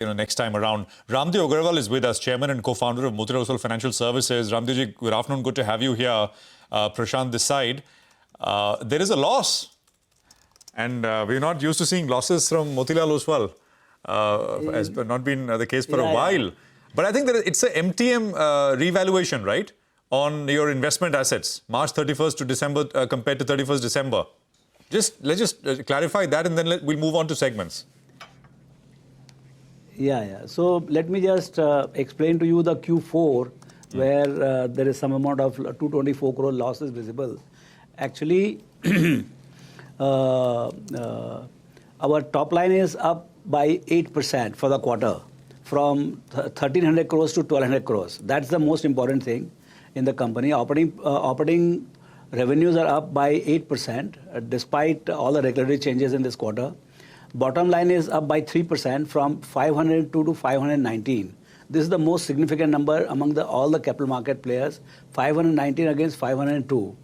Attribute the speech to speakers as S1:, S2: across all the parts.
S1: next time around. Raamdeo Agrawal is with us, chairman and co-founder of Motilal Oswal Financial Services. Raamdeo ji, good afternoon. Good to have you here. Prashant this side. There is a loss. And we're not used to seeing losses from Motilal Oswal. Has not been the case for a while. Yeah. But I think that it's a MTM revaluation, right? On your investment assets, March 31st to December compared to 31st December. Let's just clarify that, and then we'll move on to segments.
S2: Yeah. So let me just explain to you the Q4 where there is some amount of 224 crore losses visible. Actually, our top line is up by 8% for the quarter, from 1,300 crores to 1,200 crores. That's the most important thing in the company. Operating revenues are up by 8% despite all the regulatory changes in this quarter. Bottom line is up by 3% from 502 to 519. This is the most significant number among all the capital market players, 519 against 502.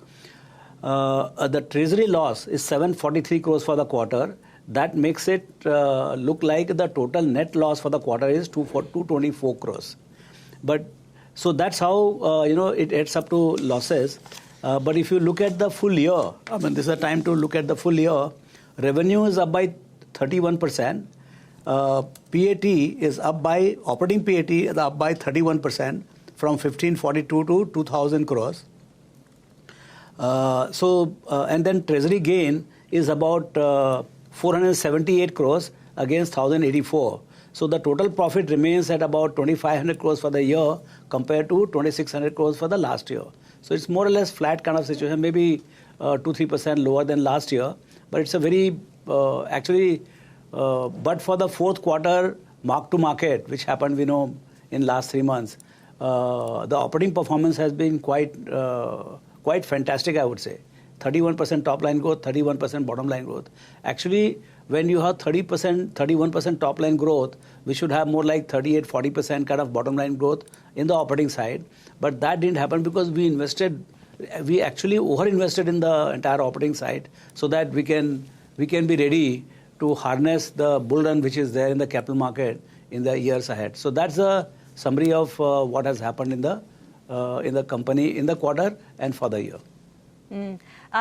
S2: The treasury loss is 743 crores for the quarter. That makes it look like the total net loss for the quarter is 224 crores. So that's how it adds up to losses. But if you look at the full year, this is a time to look at the full year. Revenue is up by 31%. PAT is up by, operating PAT is up by 31% from 1,542 to 2,000 crores. And then treasury gain is about 478 crores against 1,084. So the total profit remains at about 2,500 crores for the year compared to 2,600 crores for the last year. So it's more or less flat kind of situation, maybe 2-3% lower than last year. But it's a very, but for the fourth quarter mark to market, which happened, in last 3 months, the operating performance has been quite fantastic, I would say. 31% top line growth, 31% bottom line growth. Actually, when you have 31% top line growth, we should have more like 38-40% kind of bottom line growth in the operating side. But that didn't happen because we actually over-invested in the entire operating side so that we can be ready to harness the bull run which is there in the capital market in the years ahead. So that's a summary of what has happened in the company in the quarter and for the year.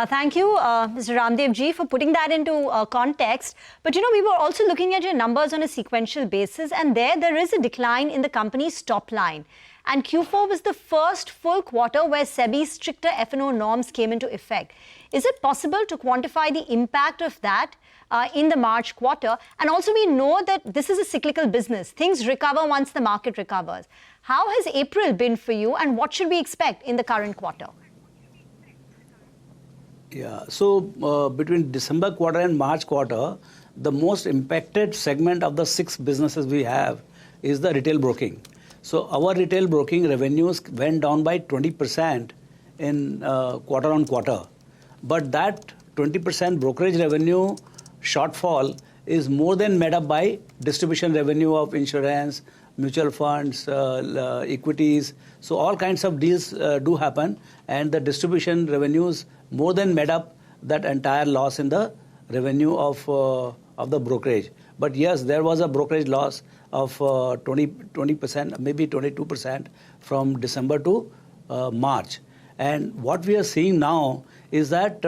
S3: Thank you, Mr. Raamdeo ji, for putting that into context. But, we were also looking at your numbers on a sequential basis, and there is a decline in the company's top line. And Q4 was the first full quarter where SEBI's stricter F&O norms came into effect. Is it possible to quantify the impact of that in the March quarter? And also, we know that this is a cyclical business. Things recover once the market recovers. How has April been for you, and what should we expect in the current quarter?
S2: Yeah, so between December quarter and March quarter, the most impacted segment of the 6 businesses we have is the retail broking. So our retail broking revenues went down by 20% in quarter on quarter. But that 20% brokerage revenue shortfall is more than made up by distribution revenue of insurance, mutual funds, equities. So all kinds of deals do happen, and the distribution revenues more than made up that entire loss in the revenue of the brokerage. But yes, there was a brokerage loss of 20%, maybe 22% from December to March. And what we are seeing now is that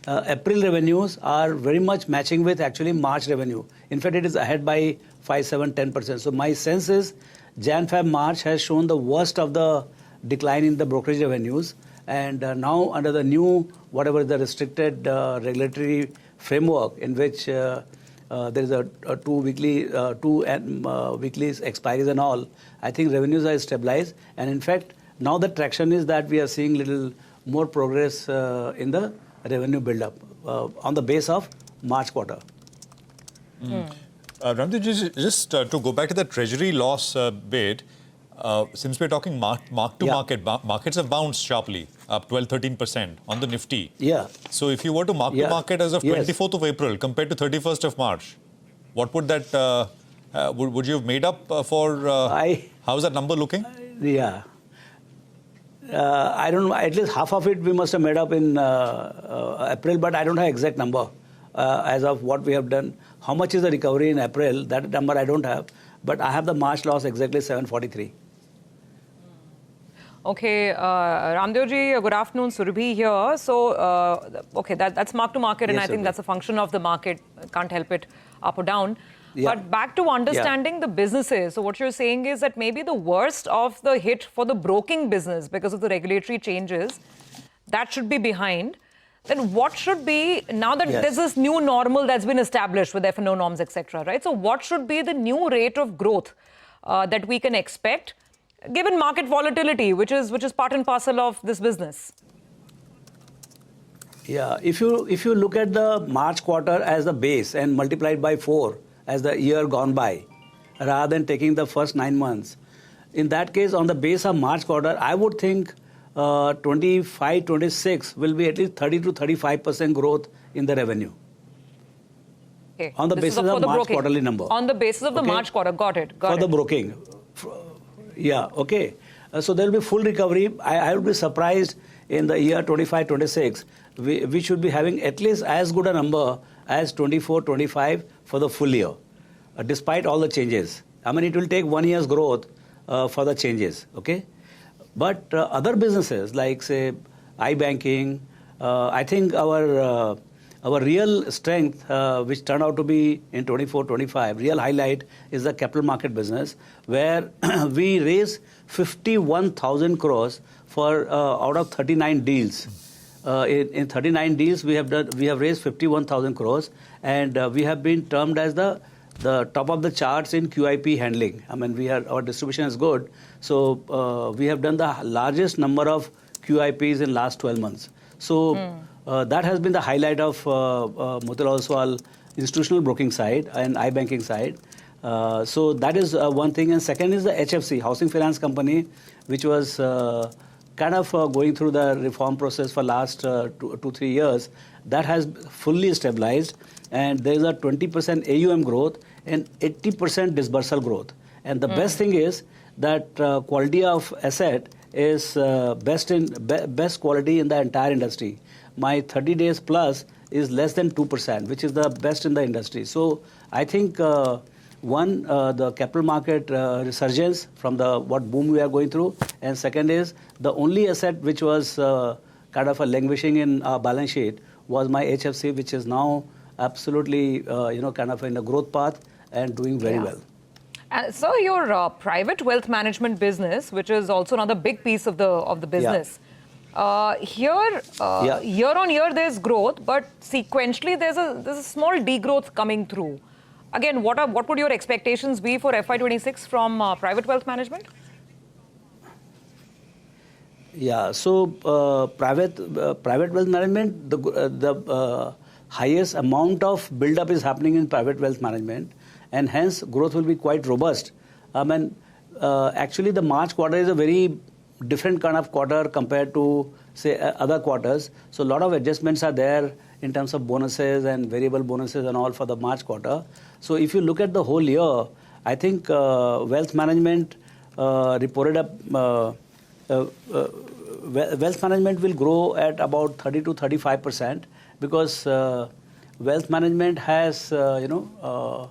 S2: April revenues are very much matching with actually March revenue. In fact, it is ahead by 5, 7, 10%. So my sense is Jan, Feb, March has shown the worst of the decline in the brokerage revenues. And now under the new, whatever the restricted regulatory framework in which there is a two weekly expiries and all, I think revenues are stabilized. And in fact, now the traction is that we are seeing little more progress in the revenue build-up on the base of March quarter.
S1: Raamdeo, just to go back to the treasury loss bit, since we're talking mark-to-market, markets have bounced sharply, up 12-13% on the Nifty.
S2: Yeah.
S1: So if you were to mark-to-market as of 24th of April compared to 31st of March, what would that, would you have made up for, how's that number looking?
S2: Yeah. I don't know, at least half of it we must have made up in April, but I don't have exact number as of what we have done. How much is the recovery in April? That number I don't have. But I have the March loss exactly 743.
S4: Okay, Raamdeo ji, good afternoon, Surabhi here. So, okay, that's mark to market, and
S2: Yes,
S4: I think
S2: Surabhi.
S4: that's a function of the market. Can't help it, up or down.
S2: Yeah.
S4: But back to understanding the businesses. So, what you're saying is that maybe the worst of the hit for the broking business because of the regulatory changes, that should be behind. Then what should be, now that there's this new normal that's been established with F&O norms, etc., right? So, what should be the new rate of growth that we can expect, given market volatility, which is part and parcel of this business?
S2: Yeah, if you look at the March quarter as the base and multiply it by 4 as the year gone by, rather than taking the first 9 months, in that case, on the base of March quarter, I would think 25-26 will be at least 30 to 35% growth in the revenue.
S4: Okay.
S2: On the basis of March
S4: broking.
S2: quarterly number.
S4: On the basis of the March quarter, got it.
S2: For the broking. Yeah, okay. So there will be full recovery. I would be surprised in the year 25-26. We should be having at least as good a number as 24-25 for the full year, despite all the changes. I mean, it will take 1 year's growth for the changes, okay? But other businesses like, say, iBanking, I think our real strength, which turned out to be in 24-25, real highlight is the capital market business, where we raised 51,000 crores for out of 39 deals. In 39 deals, we have raised 51,000 crores, and we have been termed as the top of the charts in QIP handling. I mean, our distribution is good, so we have done the largest number of QIPs in last 12 months. So that has been the highlight of Motilal Oswal institutional broking side and iBanking side. So that is one thing. And second is the HFC, Housing Finance Company, which was kind of going through the reform process for last 2-3 years. That has fully stabilized, and there is a 20% AUM growth and 80% disbursal growth. And the best thing is that quality of asset is best quality in the entire industry. My 30 days plus is less than 2%, which is the best in the industry. So I think the capital market resurgence from what boom we are going through, and second is the only asset which was kind of a languishing in our balance sheet was my HFC, which is now absolutely kind of in a growth path and doing very well.
S4: So your private wealth management business, which is also another big piece of the business, here year on year there's growth, but sequentially there's a small degrowth coming through. Again, what would your expectations be for FY26 from private wealth management?
S2: Yeah, so private wealth management, the highest amount of build-up is happening in private wealth management, and hence growth will be quite robust. I mean, actually the March quarter is a very different kind of quarter compared to, say, other quarters. So a lot of adjustments are there in terms of bonuses and variable bonuses and all for the March quarter. So if you look at the whole year, I think wealth management reported up. Wealth management will grow at about 30 to 35% because wealth management has, the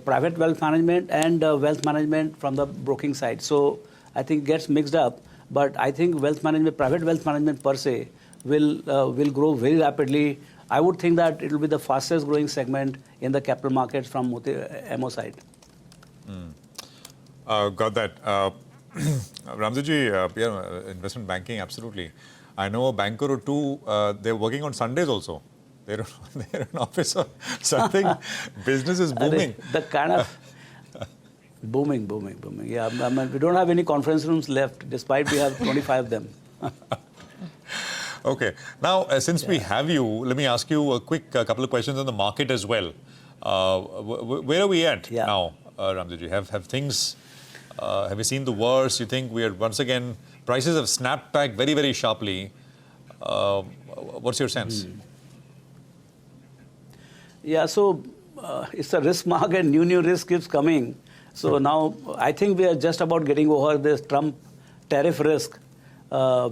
S2: private wealth management and wealth management from the broking side. So I think it gets mixed up, but I think private wealth management per se will grow very rapidly. I would think that it will be the fastest growing segment in the capital markets from MO side.
S1: Got that. Raamdeo ji, investment banking, absolutely. I know a banker or two, they're working on Sundays also. They're in office or something. Business is booming.
S2: The kind of booming. Yeah, I mean, we don't have any conference rooms left, despite we have 25 of them.
S1: Okay. Now, since we have you, let me ask you a quick couple of questions on the market as well. Where are we at now, Raamdeo ji? Have things... have you seen the worst? You think we are once again, prices have snapped back very, very sharply. What's your sense?
S2: Yeah, so it's a risk market, new risk keeps coming. So now I think we are just about getting over this Trump tariff risk,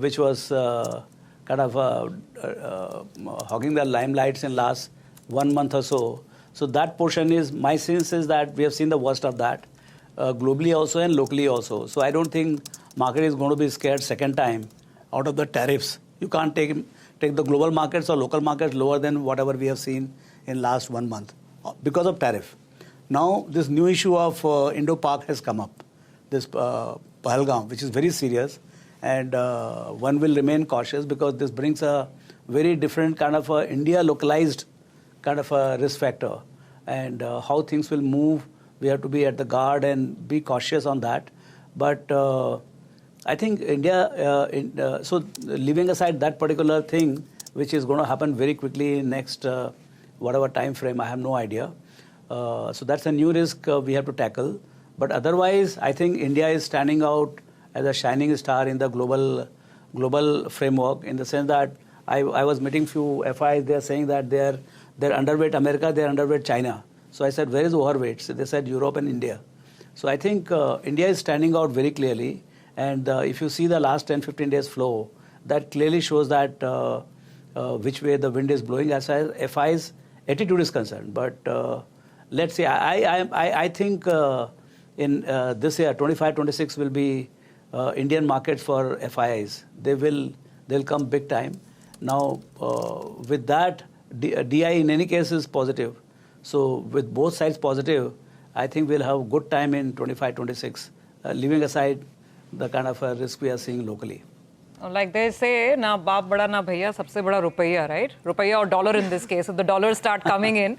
S2: which was kind of hogging the limelights in last 1 month or so. So that portion is, my sense is that we have seen the worst of that, globally also and locally also. So I don't think market is going to be scared second time out of the tariffs. You can't take the global markets or local markets lower than whatever we have seen in last 1 month because of tariff. Now this new issue of Indo-Pak has come up, this Pahalgam, which is very serious, and one will remain cautious because this brings a very different kind of India localized kind of a risk factor, and how things will move, we have to be at the guard and be cautious on that. But I think India, so leaving aside that particular thing, which is going to happen very quickly in next whatever time frame, I have no idea. So that's a new risk we have to tackle. But otherwise, I think India is standing out as a shining star in the global framework, in the sense that I was meeting few FIIs, they are saying that they're underweight America, they're underweight China. So I said, where is overweight? So they said Europe and India. So I think India is standing out very clearly. And if you see the last 10-15 days flow, that clearly shows that which way the wind is blowing as far as FI's attitude is concerned. But let's see, I think in this year, 25-26 will be Indian markets for FIIs. They'll come big time. Now, with that, DI in any case is positive. So with both sides positive, I think we'll have good time in 25-26, leaving aside the kind of risk we are seeing locally.
S4: Like they say, na baap bada na bhaiya, sabse bada rupaiya, right? Rupaiya or dollar in this case. If the dollars start coming in,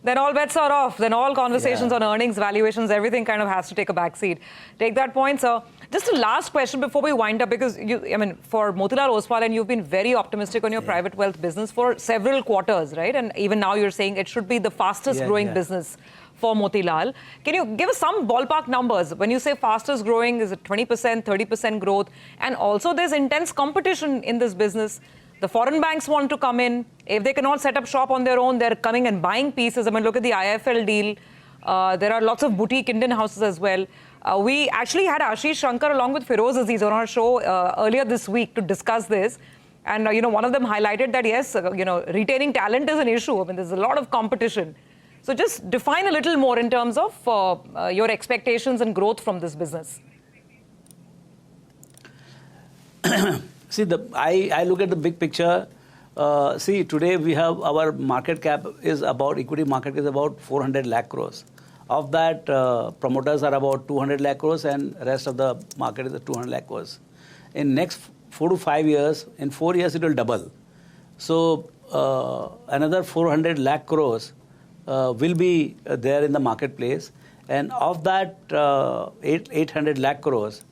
S4: then all bets are off. Then all conversations on earnings, valuations, everything kind of has to take a back seat. Take that point, sir. Just a last question before we wind up, because for Motilal Oswal, and you've been very optimistic on your private wealth business for several quarters, right? And even now you're saying it should be the fastest growing business for Motilal. Can you give us some ballpark numbers? When you say fastest growing, is it 20%, 30% growth? And also there's intense competition in this business. The foreign banks want to come in. If they cannot set up shop on their own, they're coming and buying pieces. I mean, look at the IFL deal. There are lots of boutique Indian houses as well. We actually had Ashish Shankar along with Feroz Aziz on our show earlier this week to discuss this. And, one of them highlighted that, yes, retaining talent is an issue. I mean, there's a lot of competition. So just define a little more in terms of your expectations and growth from this business.
S2: See, I look at the big picture. See, today we have our market cap is about, equity market is about 400 lakh crores. Of that, promoters are about 200 lakh crores and rest of the market is 200 lakh crores. In next 4 to 5 years, in 4 years it will double. So another 400 lakh crores will be there in the marketplace. And of that 800 lakh crores,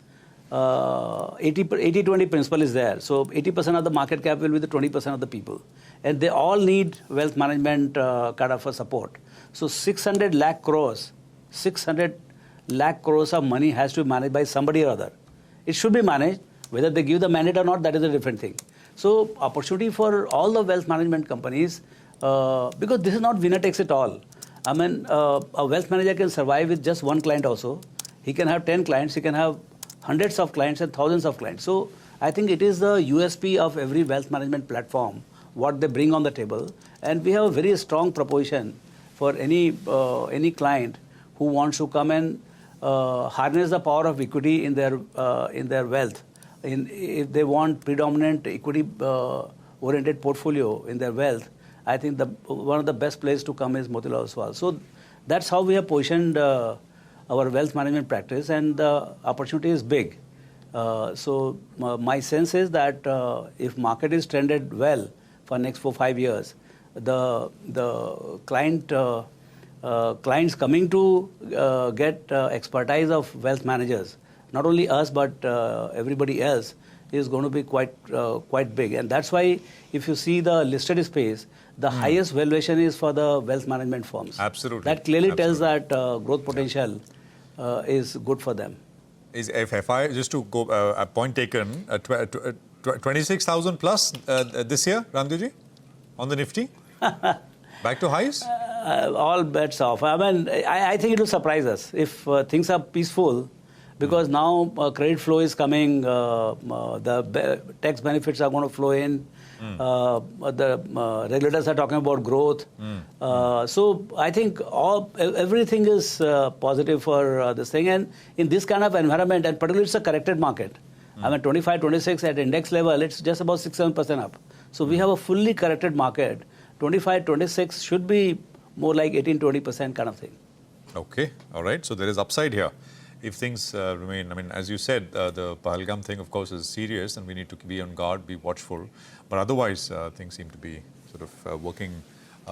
S2: 80-20 principle is there. So 80% of the market cap will be the 20% of the people. And they all need wealth management kind of a support. So 600 lakh crores of money has to be managed by somebody or other. It should be managed. Whether they give the mandate or not, that is a different thing. So opportunity for all the wealth management companies, because this is not winner takes it all. I mean, a wealth manager can survive with just one client also. He can have 10 clients. He can have hundreds of clients and thousands of clients. So I think it is the USP of every wealth management platform, what they bring on the table. And we have a very strong proposition for any client who wants to come and harness the power of equity in their wealth. If they want predominant equity oriented portfolio in their wealth, I think one of the best places to come is Motilal Oswal. So that's how we have positioned our wealth management practice, and the opportunity is big. So my sense is that if market is trended well for next 4-5 years, the clients coming to get expertise of wealth managers, not only us but everybody else, is going to be quite big. And that's why if you see the listed space, the highest valuation is for the wealth management firms.
S1: Absolutely.
S2: That clearly tells that growth potential is good for them.
S1: Is FI, just to go, a point taken, 26,000 plus this year, Raamdeo ji, on the Nifty? Back to highs?
S2: All bets off. I mean, I think it will surprise us if things are peaceful, because now credit flow is coming, the tax benefits are going to flow in, The regulators are talking about growth. So I think everything is positive for this thing. And in this kind of environment, and particularly it's a corrected market. I mean, 25, 26 at index level, it's just about 6-7% up. So we have a fully corrected market. 25, 26 should be more like 18, 20% kind of thing.
S1: Okay, all right. So there is upside here. If things remain, I mean, as you said, the Pahalgam thing, of course, is serious and we need to be on guard, be watchful. But otherwise, things seem to be sort of working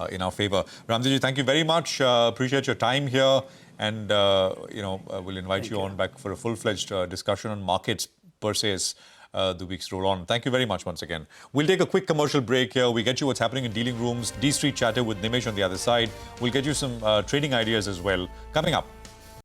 S1: in our favor. Raamdeo, thank you very much. Appreciate your time here. And, we'll invite you on back for a full-fledged discussion on markets per se as the weeks roll on. Thank you very much once again. We'll take a quick commercial break here. We get you what's happening in dealing rooms, D Street Chatter with Nimesh on the other side. We'll get you some trading ideas as well coming up.